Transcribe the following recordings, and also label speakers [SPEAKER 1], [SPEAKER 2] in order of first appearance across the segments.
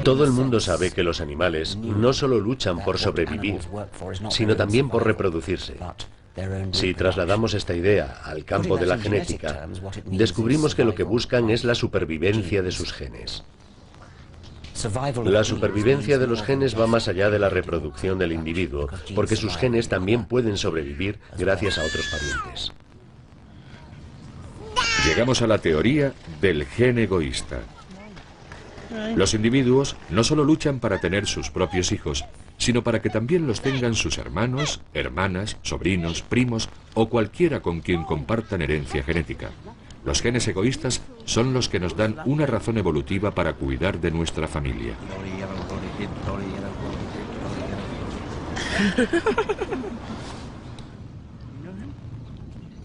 [SPEAKER 1] Todo el mundo sabe que los animales no solo luchan por sobrevivir, sino también por reproducirse. Si trasladamos esta idea al campo de la genética, descubrimos que lo que buscan es la supervivencia de sus genes. La supervivencia de los genes va más allá de la reproducción del individuo, porque sus genes también pueden sobrevivir gracias a otros parientes.
[SPEAKER 2] Llegamos a la teoría del gen egoísta. Los individuos no solo luchan para tener sus propios hijos, sino para que también los tengan sus hermanos, hermanas, sobrinos, primos o cualquiera con quien compartan herencia genética. Los genes egoístas son los que nos dan una razón evolutiva para cuidar de nuestra familia.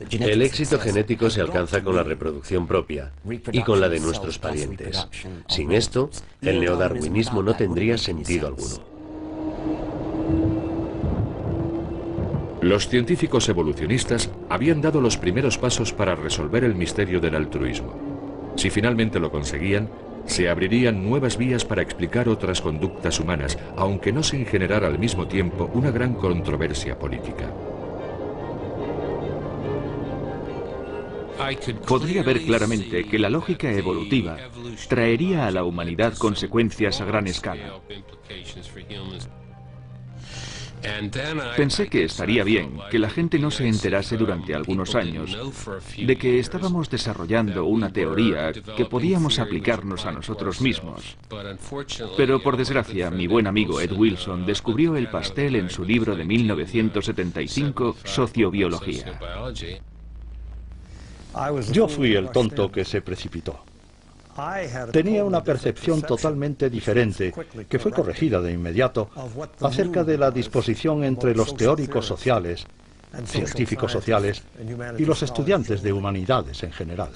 [SPEAKER 1] El éxito genético se alcanza con la reproducción propia y con la de nuestros parientes. Sin esto, el neodarwinismo no tendría sentido alguno.
[SPEAKER 2] Los científicos evolucionistas habían dado los primeros pasos para resolver el misterio del altruismo. Si finalmente lo conseguían, se abrirían nuevas vías para explicar otras conductas humanas, aunque no sin generar al mismo tiempo una gran controversia política.
[SPEAKER 3] Podría ver claramente que la lógica evolutiva traería a la humanidad consecuencias a gran escala. Pensé que estaría bien que la gente no se enterase durante algunos años de que estábamos desarrollando una teoría que podíamos aplicarnos a nosotros mismos. Pero por desgracia, mi buen amigo Ed Wilson descubrió el pastel en su libro de 1975, Sociobiología.
[SPEAKER 4] Yo fui el tonto que se precipitó. Tenía una percepción totalmente diferente, que fue corregida de inmediato, acerca de la disposición entre los teóricos sociales, científicos sociales, y los estudiantes de humanidades en general.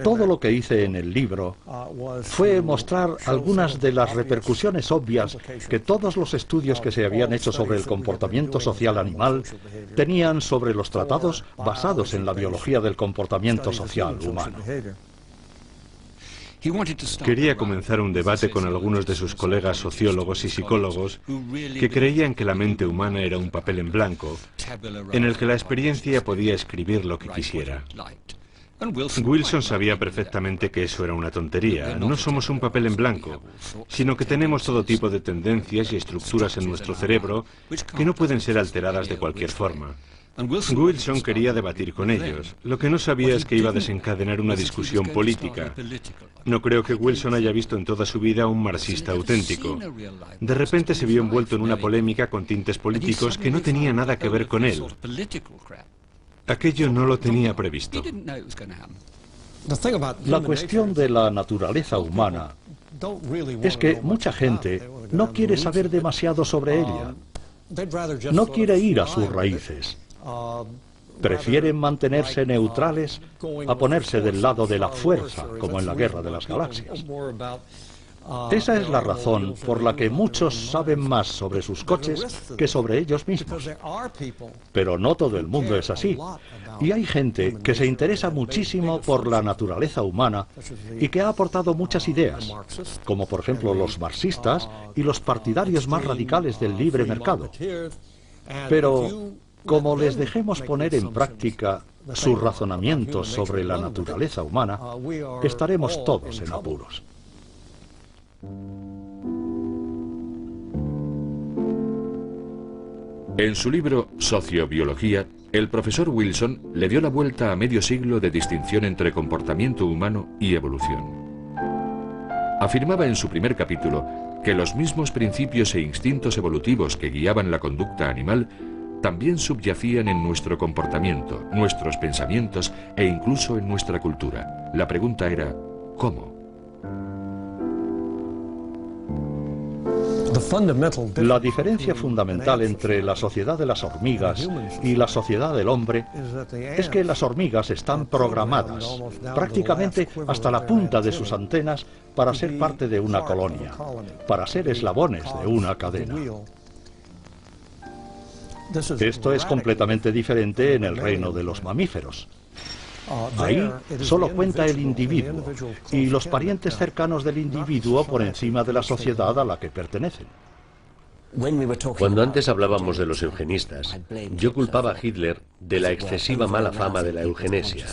[SPEAKER 4] Todo lo que hice en el libro fue mostrar algunas de las repercusiones obvias que todos los estudios que se habían hecho sobre el comportamiento social animal tenían sobre los tratados basados en la biología del comportamiento social humano.
[SPEAKER 5] Quería comenzar un debate con algunos de sus colegas sociólogos y psicólogos que creían que la mente humana era un papel en blanco, en el que la experiencia podía escribir lo que quisiera. Wilson sabía perfectamente que eso era una tontería. No somos un papel en blanco, sino que tenemos todo tipo de tendencias y estructuras en nuestro cerebro que no pueden ser alteradas de cualquier forma. Wilson quería debatir con ellos. Lo que no sabía es que iba a desencadenar una discusión política. No creo que Wilson haya visto en toda su vida a un marxista auténtico. De repente se vio envuelto en una polémica con tintes políticos que no tenía nada que ver con él. Aquello no lo tenía previsto.
[SPEAKER 4] La cuestión de la naturaleza humana es que mucha gente no quiere saber demasiado sobre ella. No quiere ir a sus raíces. Prefieren mantenerse neutrales a ponerse del lado de la fuerza, como en la Guerra de las Galaxias. Esa es la razón por la que muchos saben más sobre sus coches que sobre ellos mismos. Pero no todo el mundo es así. Y hay gente que se interesa muchísimo por la naturaleza humana y que ha aportado muchas ideas, como por ejemplo los marxistas y los partidarios más radicales del libre mercado. Pero como les dejemos poner en práctica sus razonamientos sobre la naturaleza humana, estaremos todos en apuros.
[SPEAKER 2] En su libro Sociobiología, el profesor Wilson le dio la vuelta a medio siglo de distinción entre comportamiento humano y evolución. Afirmaba en su primer capítulo que los mismos principios e instintos evolutivos que guiaban la conducta animal también subyacían en nuestro comportamiento, nuestros pensamientos e incluso en nuestra cultura. La pregunta era, ¿cómo?
[SPEAKER 4] La diferencia fundamental entre la sociedad de las hormigas y la sociedad del hombre es que las hormigas están programadas, prácticamente hasta la punta de sus antenas, para ser parte de una colonia, para ser eslabones de una cadena. Esto es completamente diferente en el reino de los mamíferos. Ahí solo cuenta el individuo y los parientes cercanos del individuo por encima de la sociedad a la que pertenecen.
[SPEAKER 1] Cuando antes hablábamos de los eugenistas, yo culpaba a Hitler de la excesiva mala fama de la eugenesia.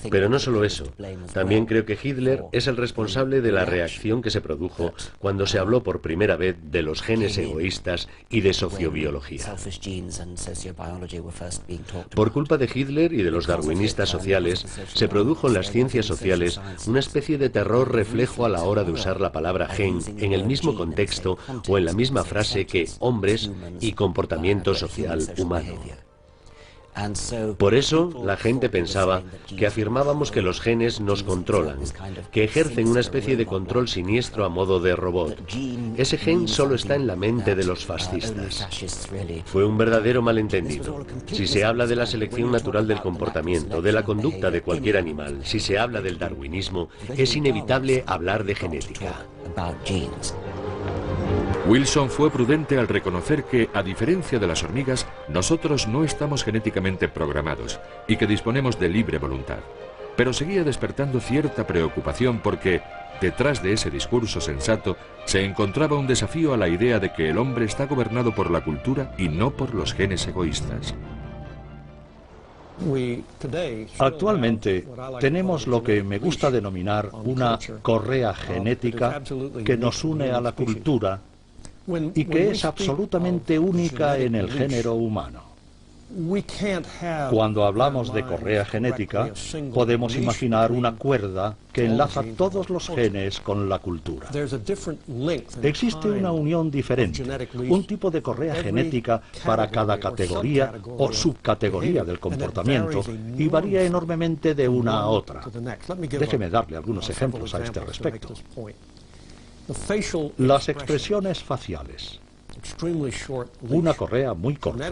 [SPEAKER 1] Pero no solo eso, también creo que Hitler es el responsable de la reacción que se produjo cuando se habló por primera vez de los genes egoístas y de sociobiología. Por culpa de Hitler y de los darwinistas sociales, se produjo en las ciencias sociales una especie de terror reflejo a la hora de usar la palabra gen en el mismo contexto o en la misma frase que hombres y comportamiento social humano. Por eso, la gente pensaba que afirmábamos que los genes nos controlan, que ejercen una especie de control siniestro a modo de robot. Ese gen solo está en la mente de los fascistas. Fue un verdadero malentendido. Si se habla de la selección natural del comportamiento, de la conducta de cualquier animal, si se habla del darwinismo, es inevitable hablar de genética.
[SPEAKER 2] Wilson fue prudente al reconocer que, a diferencia de las hormigas, nosotros no estamos genéticamente programados y que disponemos de libre voluntad. Pero seguía despertando cierta preocupación porque, detrás de ese discurso sensato, se encontraba un desafío a la idea de que el hombre está gobernado por la cultura y no por los genes egoístas.
[SPEAKER 4] Actualmente tenemos lo que me gusta denominar una correa genética que nos une a la cultura y que es absolutamente única en el género humano. Cuando hablamos de correa genética, podemos imaginar una cuerda que enlaza todos los genes con la cultura. Existe una unión diferente, un tipo de correa genética para cada categoría o subcategoría del comportamiento y varía enormemente de una a otra. Déjeme darle algunos ejemplos a este respecto. Las expresiones faciales. Una correa muy corta.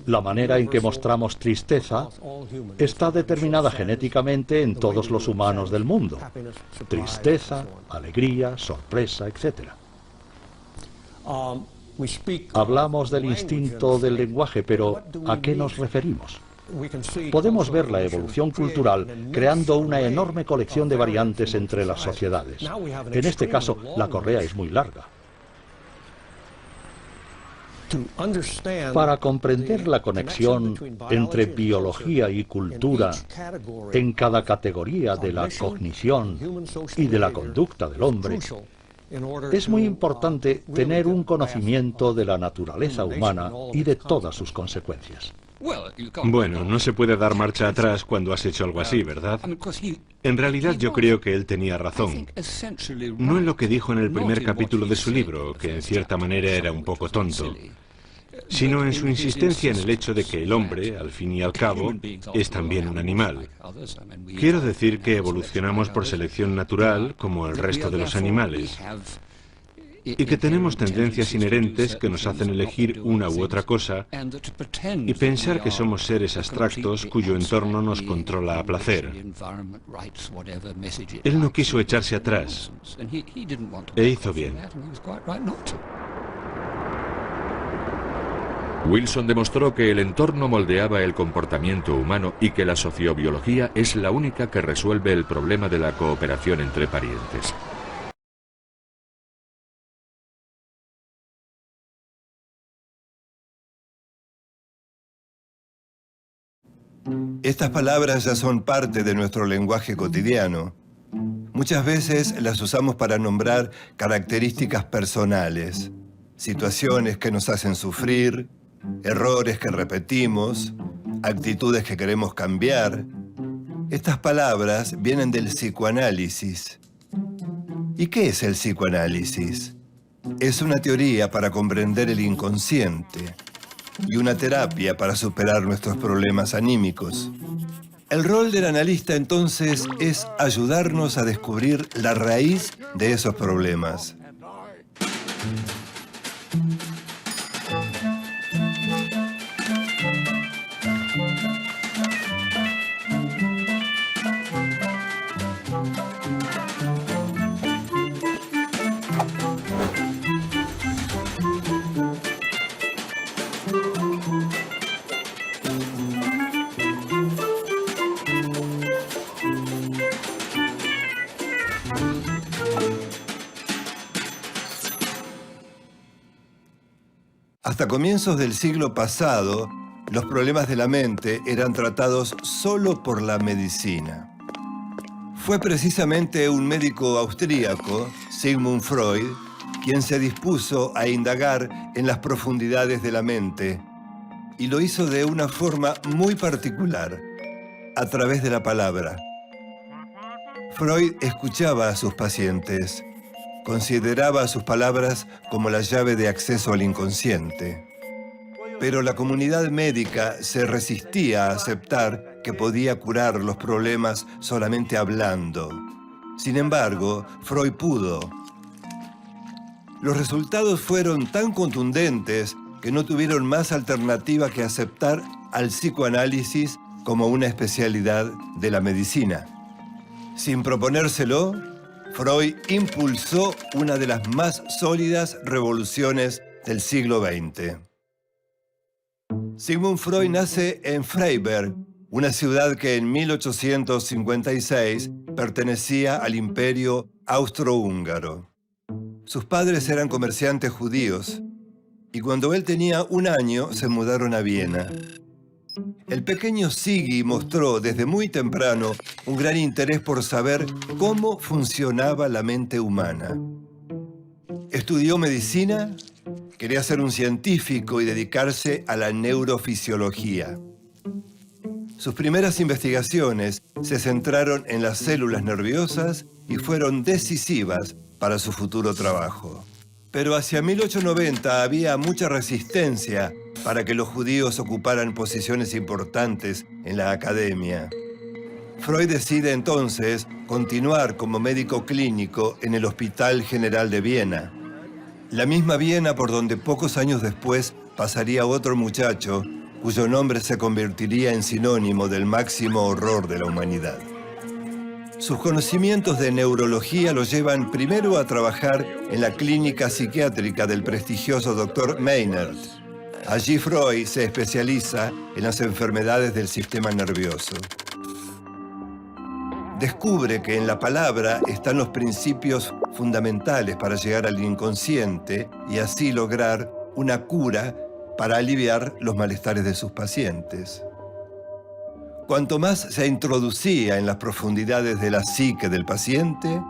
[SPEAKER 4] La manera en que mostramos tristeza está determinada genéticamente en todos los humanos del mundo. Tristeza, alegría, sorpresa, etc. Hablamos del instinto del lenguaje, pero ¿a qué nos referimos? Podemos ver la evolución cultural creando una enorme colección de variantes entre las sociedades. En este caso, la correa es muy larga. Para comprender la conexión entre biología y cultura en cada categoría de la cognición y de la conducta del hombre, es muy importante tener un conocimiento de la naturaleza humana y de todas sus consecuencias.
[SPEAKER 5] Bueno, no se puede dar marcha atrás cuando has hecho algo así, ¿verdad? En realidad yo creo que él tenía razón. No en lo que dijo en el primer capítulo de su libro, que en cierta manera era un poco tonto, sino en su insistencia en el hecho de que el hombre, al fin y al cabo, es también un animal. Quiero decir que evolucionamos por selección natural, como el resto de los animales, y que tenemos tendencias inherentes que nos hacen elegir una u otra cosa y pensar que somos seres abstractos cuyo entorno nos controla a placer. Él no quiso echarse atrás, e hizo bien.
[SPEAKER 2] Wilson demostró que el entorno moldeaba el comportamiento humano y que la sociobiología es la única que resuelve el problema de la cooperación entre parientes.
[SPEAKER 6] Estas palabras ya son parte de nuestro lenguaje cotidiano. Muchas veces las usamos para nombrar características personales, situaciones que nos hacen sufrir, errores que repetimos, actitudes que queremos cambiar. Estas palabras vienen del psicoanálisis. ¿Y qué es el psicoanálisis? Es una teoría para comprender el inconsciente y una terapia para superar nuestros problemas anímicos. El rol del analista, entonces, es ayudarnos a descubrir la raíz de esos problemas. Hasta comienzos del siglo pasado, los problemas de la mente eran tratados solo por la medicina. Fue precisamente un médico austríaco, Sigmund Freud, quien se dispuso a indagar en las profundidades de la mente, y lo hizo de una forma muy particular, a través de la palabra. Freud escuchaba a sus pacientes, consideraba sus palabras como la llave de acceso al inconsciente. Pero la comunidad médica se resistía a aceptar que podía curar los problemas solamente hablando. Sin embargo, Freud pudo. Los resultados fueron tan contundentes que no tuvieron más alternativa que aceptar al psicoanálisis como una especialidad de la medicina. Sin proponérselo, Freud impulsó una de las más sólidas revoluciones del siglo XX. Sigmund Freud nace en Freiberg, una ciudad que en 1856 pertenecía al Imperio Austrohúngaro. Sus padres eran comerciantes judíos y cuando él tenía 1 año se mudaron a Viena. El pequeño Siggy mostró desde muy temprano un gran interés por saber cómo funcionaba la mente humana. Estudió medicina, quería ser un científico y dedicarse a la neurofisiología. Sus primeras investigaciones se centraron en las células nerviosas y fueron decisivas para su futuro trabajo. Pero hacia 1890 había mucha resistencia para que los judíos ocuparan posiciones importantes en la academia. Freud decide entonces continuar como médico clínico en el Hospital General de Viena. La misma Viena por donde pocos años después pasaría otro muchacho cuyo nombre se convertiría en sinónimo del máximo horror de la humanidad. Sus conocimientos de neurología lo llevan primero a trabajar en la clínica psiquiátrica del prestigioso Dr. Meinert. Allí Freud se especializa en las enfermedades del sistema nervioso. Descubre que en la palabra están los principios fundamentales para llegar al inconsciente y así lograr una cura para aliviar los malestares de sus pacientes. Cuanto más se introducía en las profundidades de la psique del paciente,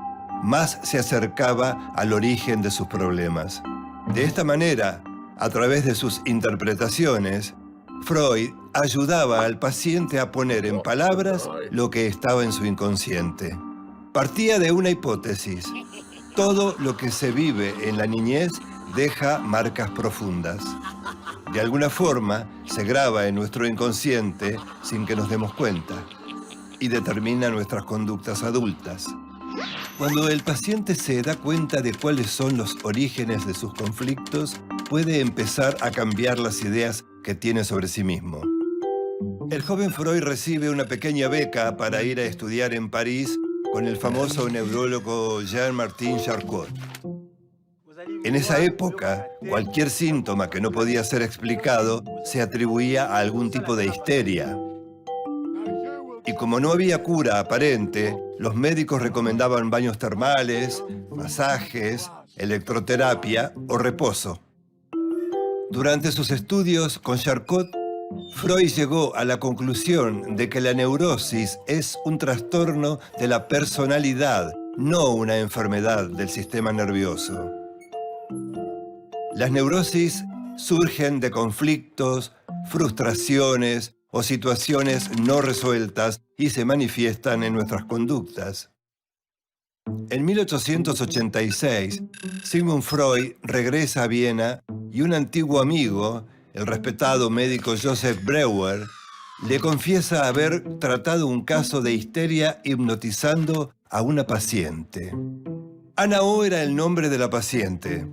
[SPEAKER 6] más se acercaba al origen de sus problemas. De esta manera, a través de sus interpretaciones, Freud ayudaba al paciente a poner en palabras lo que estaba en su inconsciente. Partía de una hipótesis. Todo lo que se vive en la niñez deja marcas profundas. De alguna forma, se graba en nuestro inconsciente sin que nos demos cuenta y determina nuestras conductas adultas. Cuando el paciente se da cuenta de cuáles son los orígenes de sus conflictos, puede empezar a cambiar las ideas que tiene sobre sí mismo. El joven Freud recibe una pequeña beca para ir a estudiar en París con el famoso neurólogo Jean-Martin Charcot. En esa época, cualquier síntoma que no podía ser explicado se atribuía a algún tipo de histeria. Y como no había cura aparente, los médicos recomendaban baños termales, masajes, electroterapia o reposo. Durante sus estudios con Charcot, Freud llegó a la conclusión de que la neurosis es un trastorno de la personalidad, no una enfermedad del sistema nervioso. Las neurosis surgen de conflictos, frustraciones o situaciones no resueltas y se manifiestan en nuestras conductas. En 1886, Sigmund Freud regresa a Viena y un antiguo amigo, el respetado médico Joseph Breuer, le confiesa haber tratado un caso de histeria hipnotizando a una paciente. Ana O era el nombre de la paciente.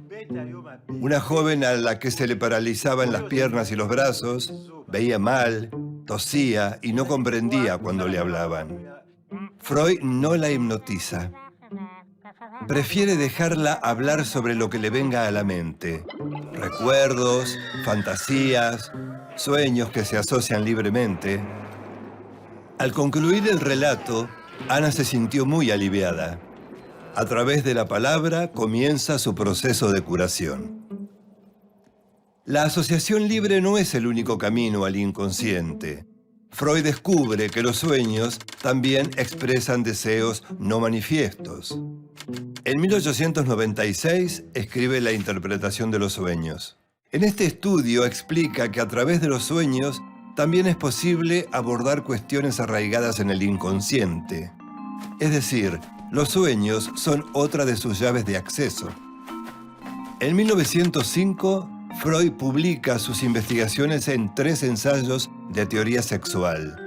[SPEAKER 6] Una joven a la que se le paralizaban las piernas y los brazos, veía mal, tosía y no comprendía cuando le hablaban. Freud no la hipnotiza. Prefiere dejarla hablar sobre lo que le venga a la mente. Recuerdos, fantasías, sueños que se asocian libremente. Al concluir el relato, Ana se sintió muy aliviada. A través de la palabra comienza su proceso de curación. La asociación libre no es el único camino al inconsciente. Freud descubre que los sueños también expresan deseos no manifiestos. En 1896 escribe La interpretación de los sueños. En este estudio explica que a través de los sueños también es posible abordar cuestiones arraigadas en el inconsciente. Es decir, los sueños son otra de sus llaves de acceso. En 1905, Freud publica sus investigaciones en 3 ensayos de teoría sexual.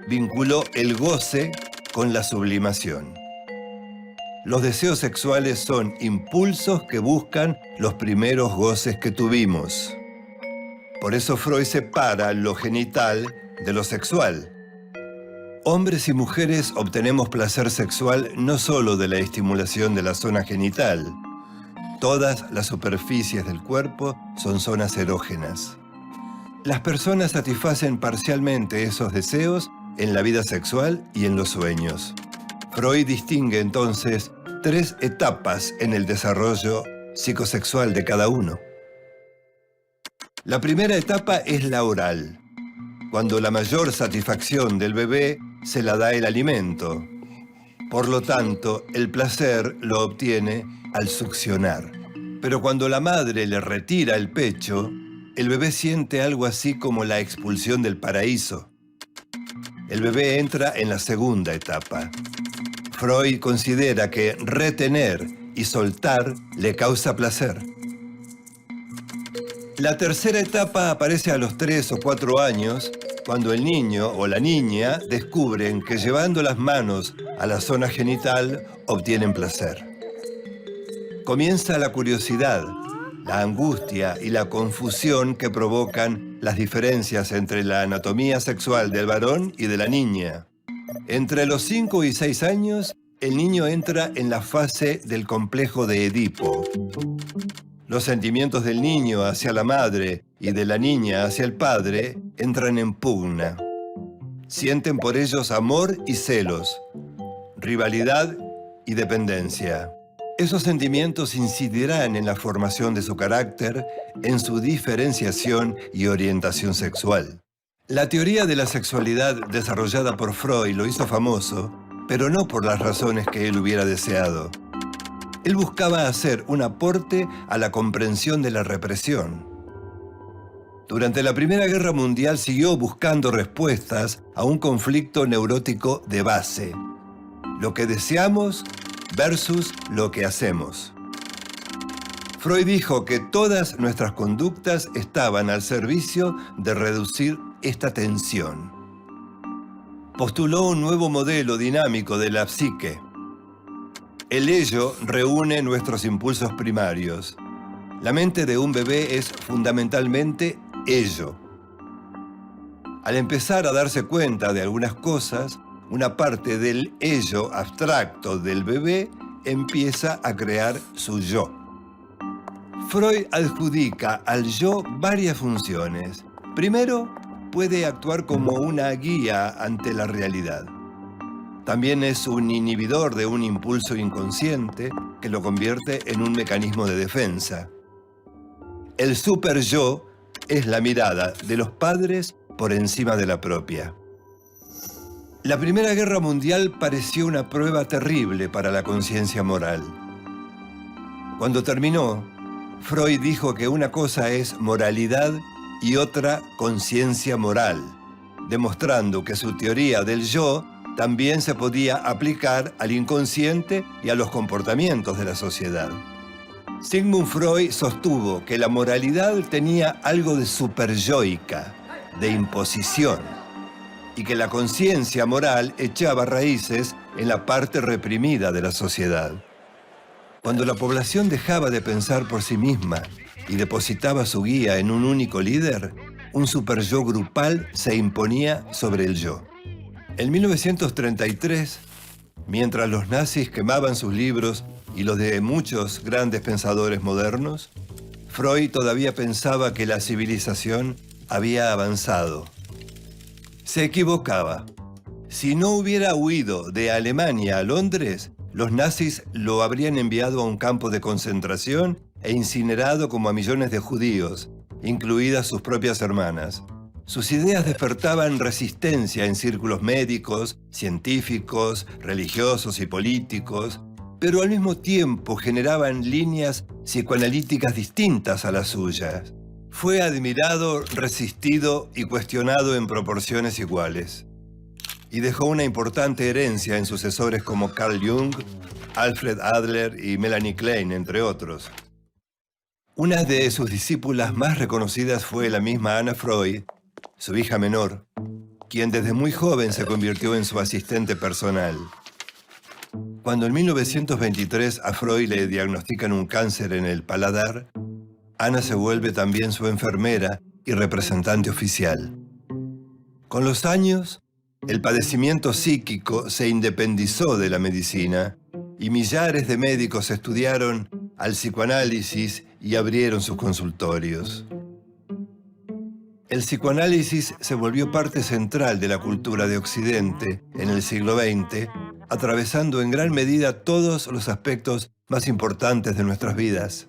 [SPEAKER 6] Vinculó el goce con la sublimación. Los deseos sexuales son impulsos que buscan los primeros goces que tuvimos. Por eso Freud separa lo genital de lo sexual. Hombres y mujeres obtenemos placer sexual no solo de la estimulación de la zona genital. Todas las superficies del cuerpo son zonas erógenas. Las personas satisfacen parcialmente esos deseos en la vida sexual y en los sueños. Freud distingue entonces 3 etapas en el desarrollo psicosexual de cada uno. La primera etapa es la oral, cuando la mayor satisfacción del bebé se la da el alimento. Por lo tanto, el placer lo obtiene al succionar. Pero cuando la madre le retira el pecho, el bebé siente algo así como la expulsión del paraíso. El bebé entra en la segunda etapa. Freud considera que retener y soltar le causa placer. La tercera etapa aparece a los 3 o 4 años, cuando el niño o la niña descubren que llevando las manos a la zona genital obtienen placer. Comienza la curiosidad, la angustia y la confusión que provocan las diferencias entre la anatomía sexual del varón y de la niña. Entre los 5 y 6 años, el niño entra en la fase del complejo de Edipo. Los sentimientos del niño hacia la madre y de la niña hacia el padre entran en pugna. Sienten por ellos amor y celos, rivalidad y dependencia. Esos sentimientos incidirán en la formación de su carácter, en su diferenciación y orientación sexual. La teoría de la sexualidad desarrollada por Freud lo hizo famoso, pero no por las razones que él hubiera deseado. Él buscaba hacer un aporte a la comprensión de la represión. Durante la Primera Guerra Mundial siguió buscando respuestas a un conflicto neurótico de base: lo que deseamos versus lo que hacemos. Freud dijo que todas nuestras conductas estaban al servicio de reducir esta tensión. Postuló un nuevo modelo dinámico de la psique. El ello reúne nuestros impulsos primarios. La mente de un bebé es fundamentalmente ello. Al empezar a darse cuenta de algunas cosas, una parte del ello abstracto del bebé empieza a crear su yo. Freud adjudica al yo varias funciones. Primero, puede actuar como una guía ante la realidad. También es un inhibidor de un impulso inconsciente que lo convierte en un mecanismo de defensa. El super-yo es la mirada de los padres por encima de la propia. La Primera Guerra Mundial pareció una prueba terrible para la conciencia moral. Cuando terminó, Freud dijo que una cosa es moralidad y otra conciencia moral, demostrando que su teoría del yo también se podía aplicar al inconsciente y a los comportamientos de la sociedad. Sigmund Freud sostuvo que la moralidad tenía algo de superyoica, de imposición, y que la conciencia moral echaba raíces en la parte reprimida de la sociedad. Cuando la población dejaba de pensar por sí misma y depositaba su guía en un único líder, un superyo grupal se imponía sobre el yo. En 1933, mientras los nazis quemaban sus libros y los de muchos grandes pensadores modernos, Freud todavía pensaba que la civilización había avanzado. Se equivocaba. Si no hubiera huido de Alemania a Londres, los nazis lo habrían enviado a un campo de concentración e incinerado como a millones de judíos, incluidas sus propias hermanas. Sus ideas despertaban resistencia en círculos médicos, científicos, religiosos y políticos, pero al mismo tiempo generaban líneas psicoanalíticas distintas a las suyas. Fue admirado, resistido y cuestionado en proporciones iguales. Y dejó una importante herencia en sucesores como Carl Jung, Alfred Adler y Melanie Klein, entre otros. Una de sus discípulas más reconocidas fue la misma Anna Freud, su hija menor, quien desde muy joven se convirtió en su asistente personal. Cuando en 1923 a Freud le diagnostican un cáncer en el paladar, Anna se vuelve también su enfermera y representante oficial. Con los años, el padecimiento psíquico se independizó de la medicina y millares de médicos estudiaron al psicoanálisis y abrieron sus consultorios. El psicoanálisis se volvió parte central de la cultura de Occidente en el siglo XX, atravesando en gran medida todos los aspectos más importantes de nuestras vidas.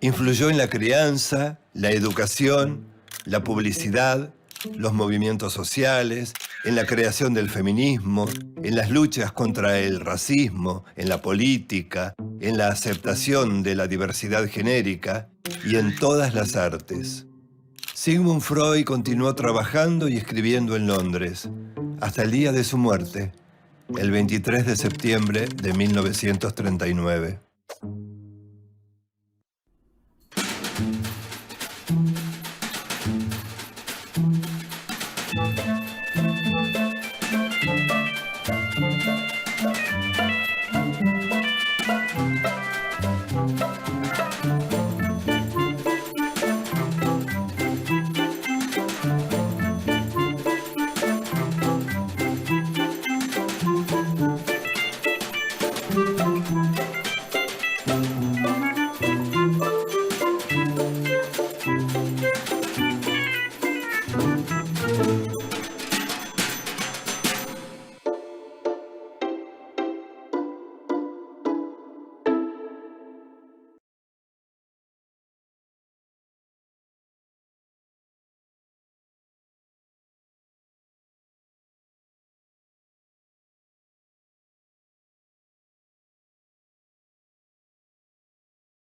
[SPEAKER 6] Influyó en la crianza, la educación, la publicidad, los movimientos sociales, en la creación del feminismo, en las luchas contra el racismo, en la política, en la aceptación de la diversidad genérica y en todas las artes. Sigmund Freud continuó trabajando y escribiendo en Londres, hasta el día de su muerte, el 23 de septiembre de 1939.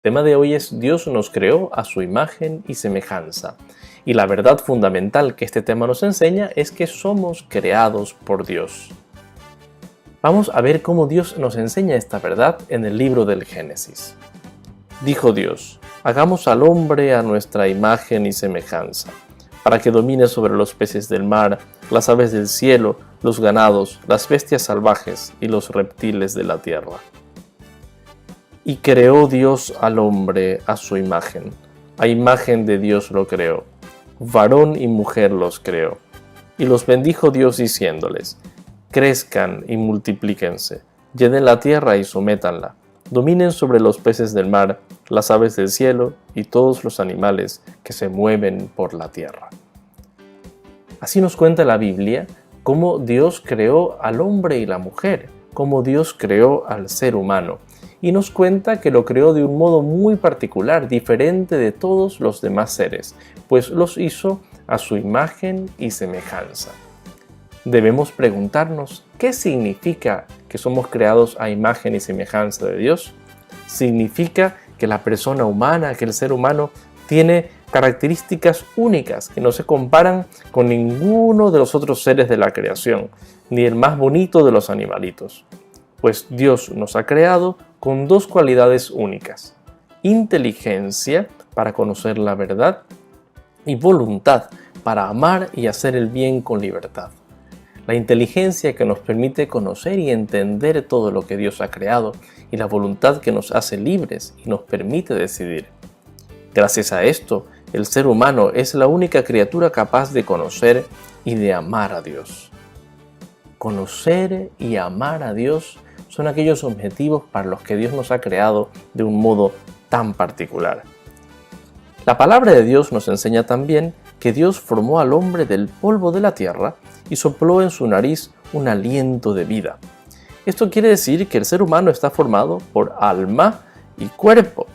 [SPEAKER 7] El tema de hoy es Dios nos creó a su imagen y semejanza. Y la verdad fundamental que este tema nos enseña es que somos creados por Dios. Vamos a ver cómo Dios nos enseña esta verdad en el libro del Génesis. Dijo Dios, hagamos al hombre a nuestra imagen y semejanza, para que domine sobre los peces del mar, las aves del cielo, los ganados, las bestias salvajes y los reptiles de la tierra. Y creó Dios al hombre a su imagen. A imagen de Dios lo creó. Varón y mujer los creó. Y los bendijo Dios diciéndoles, crezcan y multiplíquense, llenen la tierra y sométanla, dominen sobre los peces del mar, las aves del cielo y todos los animales que se mueven por la tierra. Así nos cuenta la Biblia cómo Dios creó al hombre y la mujer, cómo Dios creó al ser humano. Y nos cuenta que lo creó de un modo muy particular, diferente de todos los demás seres, pues los hizo a su imagen y semejanza. Debemos preguntarnos, ¿qué significa que somos creados a imagen y semejanza de Dios? Significa que la persona humana, que el ser humano, tiene características únicas que no se comparan con ninguno de los otros seres de la creación, ni el más bonito de los animalitos. Pues Dios nos ha creado con dos cualidades únicas: inteligencia para conocer la verdad y voluntad para amar y hacer el bien con libertad. La inteligencia que nos permite conocer y entender todo lo que Dios ha creado y la voluntad que nos hace libres y nos permite decidir. Gracias a esto, el ser humano es la única criatura capaz de conocer y de amar a Dios. Conocer y amar a Dios son aquellos objetivos para los que Dios nos ha creado de un modo tan particular. La palabra de Dios nos enseña también que Dios formó al hombre del polvo de la tierra y sopló en su nariz un aliento de vida. Esto quiere decir que el ser humano está formado por alma y cuerpo.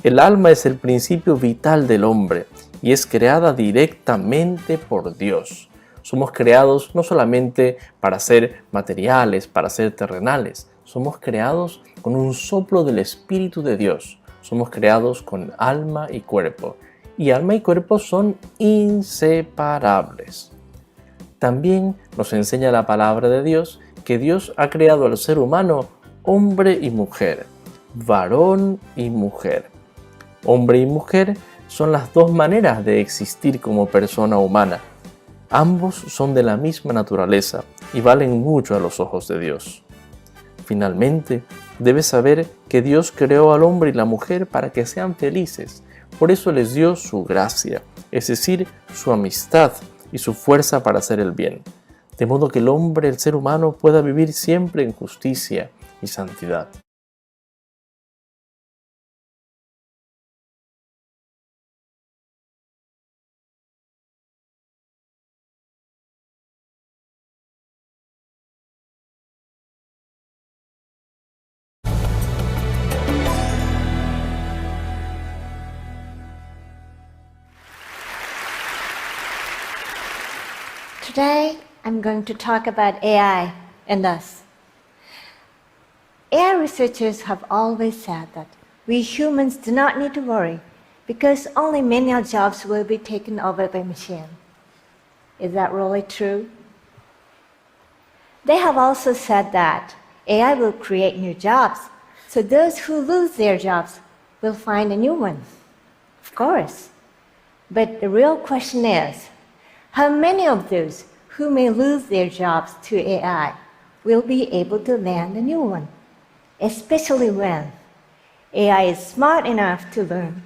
[SPEAKER 7] El alma es el principio vital del hombre y es creada directamente por Dios. Somos creados no solamente para ser materiales, para ser terrenales, somos creados con un soplo del Espíritu de Dios. Somos creados con alma y cuerpo, y alma y cuerpo son inseparables. También nos enseña la palabra de Dios que Dios ha creado al ser humano hombre y mujer, varón y mujer. Hombre y mujer son las dos maneras de existir como persona humana. Ambos son de la misma naturaleza y valen mucho a los ojos de Dios. Finalmente, debes saber que Dios creó al hombre y la mujer para que sean felices. Por eso les dio su gracia, es decir, su amistad y su fuerza para hacer el bien. De modo que el hombre, el ser humano, pueda vivir siempre en justicia y santidad.
[SPEAKER 8] Today, I'm going to talk about AI and us. AI researchers have always said that we humans do not need to worry because only menial jobs will be taken over by machine. Is that really true? They have also said that AI will create new jobs, so those who lose their jobs will find a new one. Of course. But the real question is, how many of those who may lose their jobs to AI will be able to land a new one, especially when AI is smart enough to learn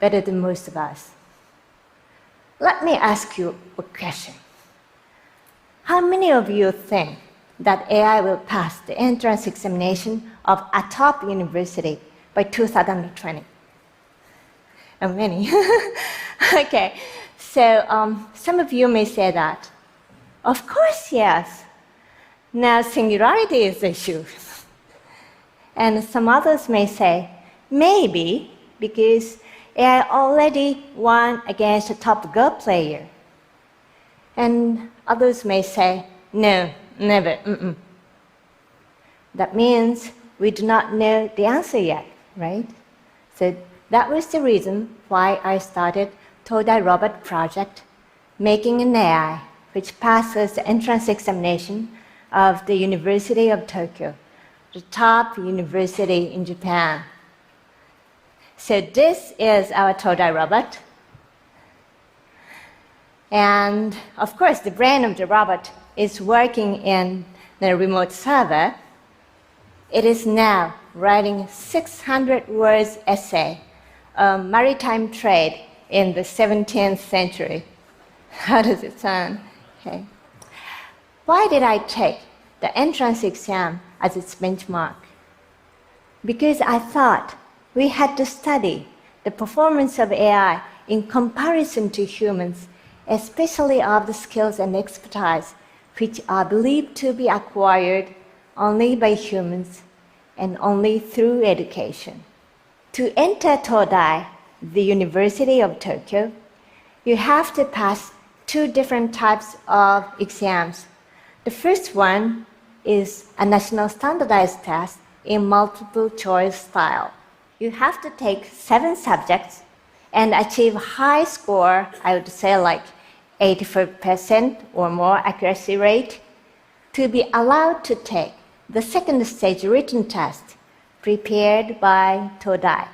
[SPEAKER 8] better than most of us? Let me ask you a question. How many of you think that AI will pass the entrance examination of a top university by 2020? And many. Okay. So some of you may say that, of course, yes. Now singularity is the issue. And some others may say, maybe, because AI already won against a top Go player. And others may say, no, never. That means we do not know the answer yet, right? So that was the reason why I started Todai Robot Project, making an AI which passes the entrance examination of the University of Tokyo, the top university in Japan. So this is our Todai robot. And of course, the brain of the robot is working in the remote server. It is now writing 600 words essay on maritime trade in the 17th century. How does it sound? Okay. Why did I take the entrance exam as its benchmark? Because I thought we had to study the performance of AI in comparison to humans, especially of the skills and expertise which are believed to be acquired only by humans and only through education. To enter Todai, the University of Tokyo, you have to pass two different types of exams. The first one is a national standardized test in multiple choice style. You have to take 7 subjects and achieve high score, I would say like 84% or more accuracy rate, to be allowed to take the second stage written test prepared by Todai.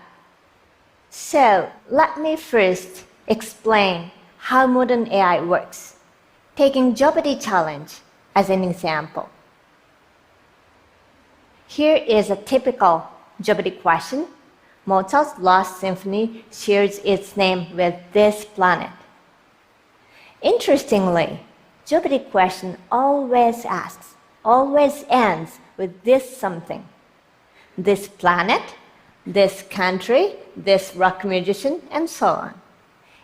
[SPEAKER 8] So let me first explain how modern AI works, taking Jeopardy challenge as an example. Here is a typical Jeopardy question. Mozart's Last Symphony shares its name with this planet. Interestingly, Jeopardy question always ends with this something. This planet, this country, this rock musician, and so on.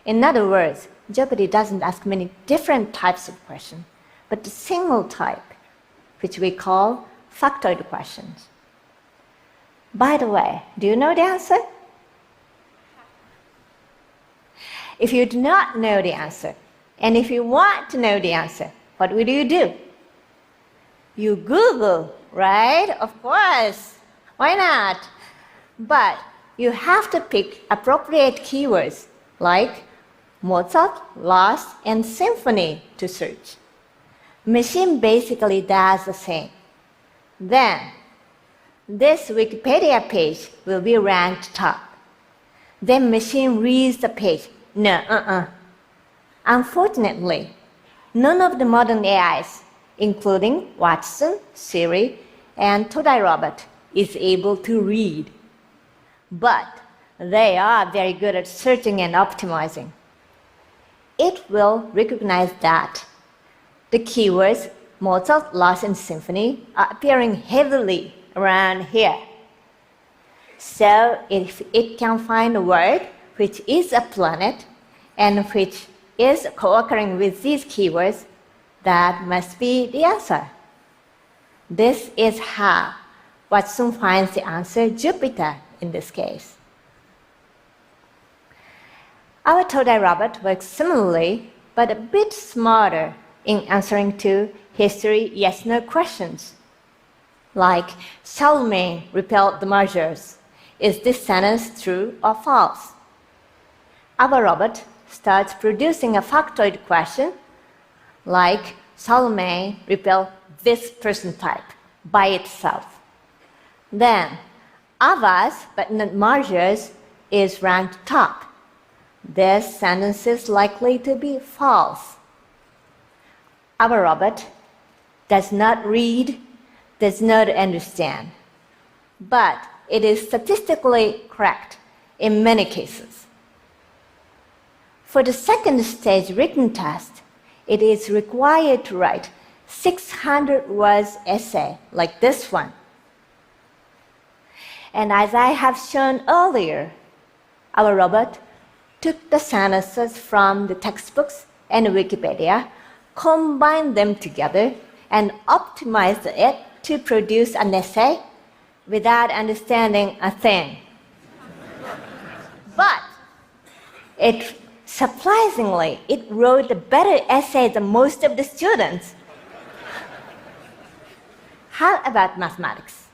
[SPEAKER 8] In other words, Jeopardy doesn't ask many different types of questions, but a single type, which we call factoid questions. By the way, do you know the answer? If you do not know the answer, and if you want to know the answer, what will you do? You Google, right? Of course. Why not? But you have to pick appropriate keywords like Mozart, Lost, and Symphony to search. Machine basically does the same. Then, this Wikipedia page will be ranked top. Then machine reads the page. No, Unfortunately, none of the modern AIs, including Watson, Siri, and Todai Robot, is able to read. But they are very good at searching and optimizing. It will recognize that the keywords Mozart, Lost, and Symphony are appearing heavily around here. So if it can find a word which is a planet and which is co-occurring with these keywords, that must be the answer. This is how Watson finds the answer Jupiter in this case. Our Todai Robot works similarly, but a bit smarter in answering to history yes-no questions. Like, Charlemagne repelled the Magyars. Is this sentence true or false? Our robot starts producing a factoid question, like, Charlemagne repelled this person type by itself. Then, Avars, but not Magyars, is ranked top. This sentence is likely to be false. Our robot does not read, does not understand, but it is statistically correct in many cases. For the second stage written test, it is required to write 600 words essay like this one. And as I have shown earlier, our robot took the sentences from the textbooks and Wikipedia, combined them together, and optimized it to produce an essay without understanding a thing. But surprisingly, it wrote a better essay than most of the students. How about mathematics?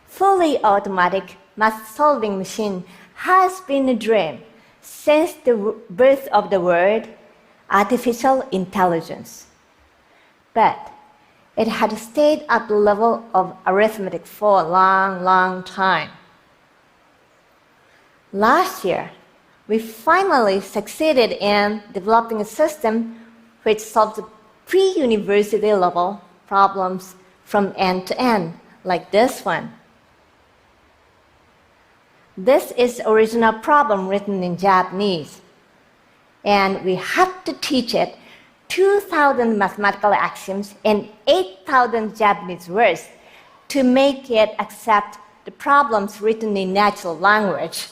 [SPEAKER 8] Fully automatic math-solving machine has been a dream since the birth of the word artificial intelligence. But it had stayed at the level of arithmetic for a long, long time. Last year, we finally succeeded in developing a system which solves pre-university level problems from end to end, like this one. This is the original problem written in Japanese, and we had to teach it 2,000 mathematical axioms and 8,000 Japanese words to make it accept the problems written in natural language.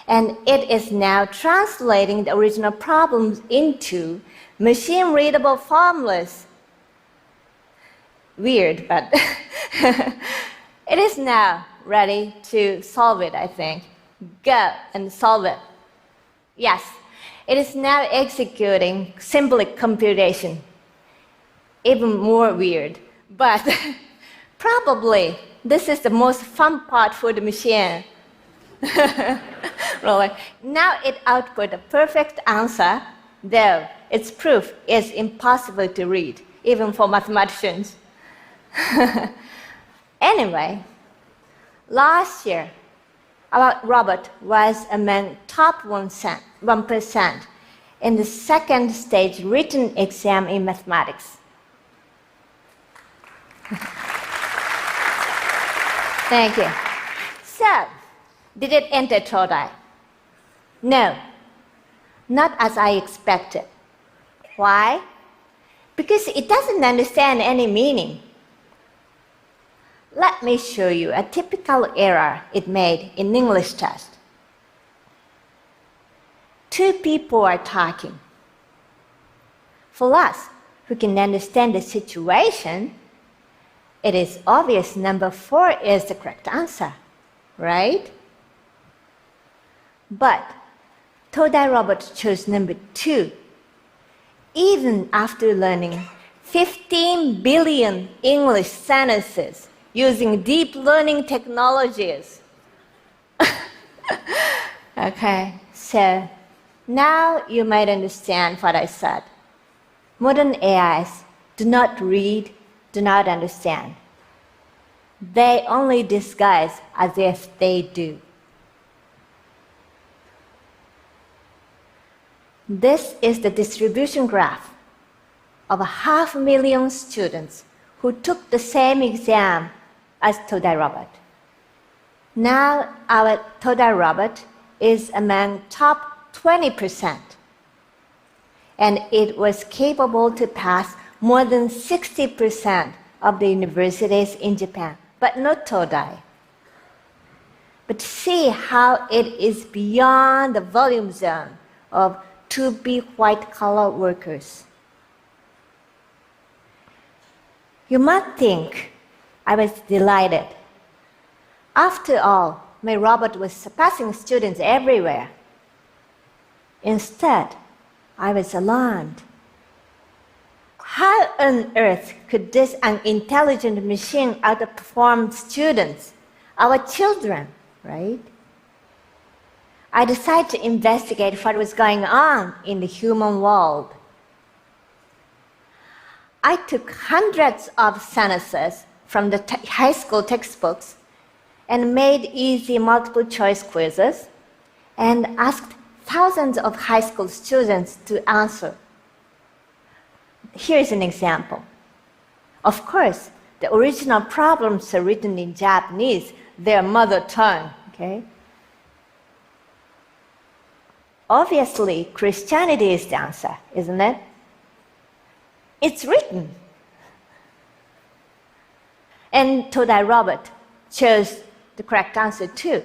[SPEAKER 8] And it is now translating the original problems into machine-readable formulas. Weird, but it is now ready to solve it, I think. Go and solve it. Yes, it is now executing symbolic computation. Even more weird, but probably this is the most fun part for the machine. Really. Now it output a perfect answer, though its proof is impossible to read, even for mathematicians. Anyway, last year, our robot was among top 1% in the second stage written exam in mathematics. Thank you. So, did it enter Todai? No, not as I expected. Why? Because it doesn't understand any meaning. Let me show you a typical error it made in English test. Two people are talking. For us, who can understand the situation, it is obvious number 4 is the correct answer, right? But Todai Robot chose number 2, even after learning 15 billion English sentences using deep learning technologies. Okay, so now you might understand what I said. Modern AIs do not read, do not understand. They only disguise as if they do. This is the distribution graph of 500,000 students who took the same exam as Todai Robot. Now our Todai Robot is among top 20%, and it was capable to pass more than 60% of the universities in Japan, but not Todai. But see how it is beyond the volume zone of to-be white-collar workers. You might think I was delighted. After all, my robot was surpassing students everywhere. Instead, I was alarmed. How on earth could this unintelligent machine outperform students, our children, right? I decided to investigate what was going on in the human world. I took hundreds of sentences from the high school textbooks and made easy multiple choice quizzes and asked thousands of high school students to answer. Here's an example. Of course, the original problems are written in Japanese, their mother tongue, okay? Obviously, Christianity is the answer, isn't it? It's written. And Todai Robot chose the correct answer too.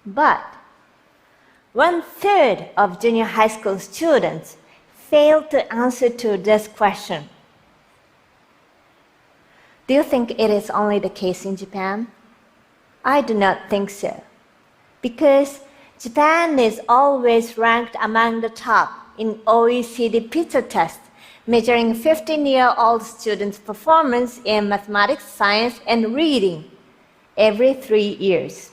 [SPEAKER 8] But 1/3 of junior high school students failed to answer to this question. Do you think it is only the case in Japan? I do not think so, because Japan is always ranked among the top in OECD PISA test, measuring 15-year-old students' performance in mathematics, science, and reading every 3 years.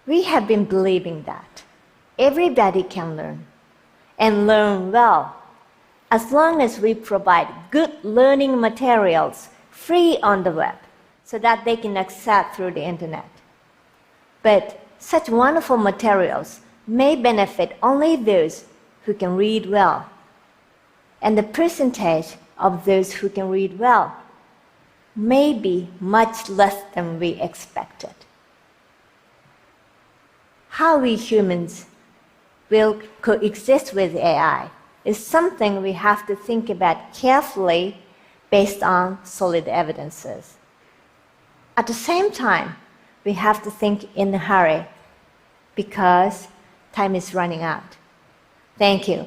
[SPEAKER 8] We have been believing that everybody can learn, and learn well, as long as we provide good learning materials free on the web, so that they can access through the internet. But such wonderful materials may benefit only those who can read well, and the percentage of those who can read well may be much less than we expected. How we humans will coexist with AI is something we have to think about carefully based on solid evidences. At the same time, we have to think in a hurry because time is running out. Thank you.